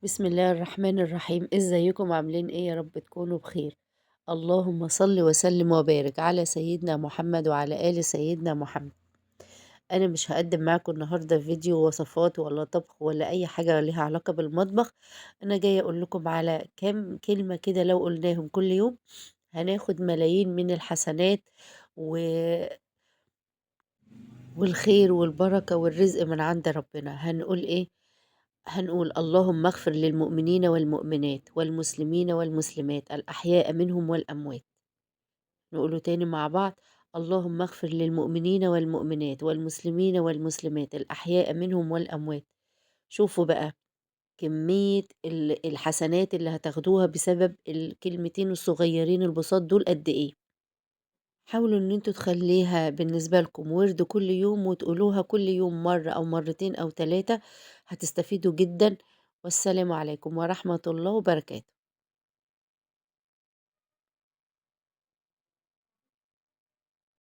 بسم الله الرحمن الرحيم، ازيكم عاملين ايه؟ يا رب تكونوا بخير. اللهم صل وسلم وبارك على سيدنا محمد وعلى آل سيدنا محمد. انا مش هقدم معاكم النهارده فيديو وصفات ولا طبخ ولا اي حاجة ليها علاقة بالمطبخ. انا جاية اقول لكم على كام كلمة كده لو قلناهم كل يوم هناخد ملايين من الحسنات و... والخير والبركة والرزق من عند ربنا. هنقول ايه؟ هنقول اللهم اغفر للمؤمنين والمؤمنات والمسلمين والمسلمات الأحياء منهم والأموات. نقوله تاني مع بعض: اللهم اغفر للمؤمنين والمؤمنات والمسلمين والمسلمات الأحياء منهم والأموات. شوفوا بقى كمية الحسنات اللي هتاخدوها بسبب الكلمتين الصغيرين البساط دول قد ايه. حاولوا ان انتوا تخليها بالنسبة لكم ورد كل يوم وتقولوها كل يوم مرة او مرتين او ثلاثة. هتستفيدوا جدا. والسلام عليكم ورحمة الله وبركاته.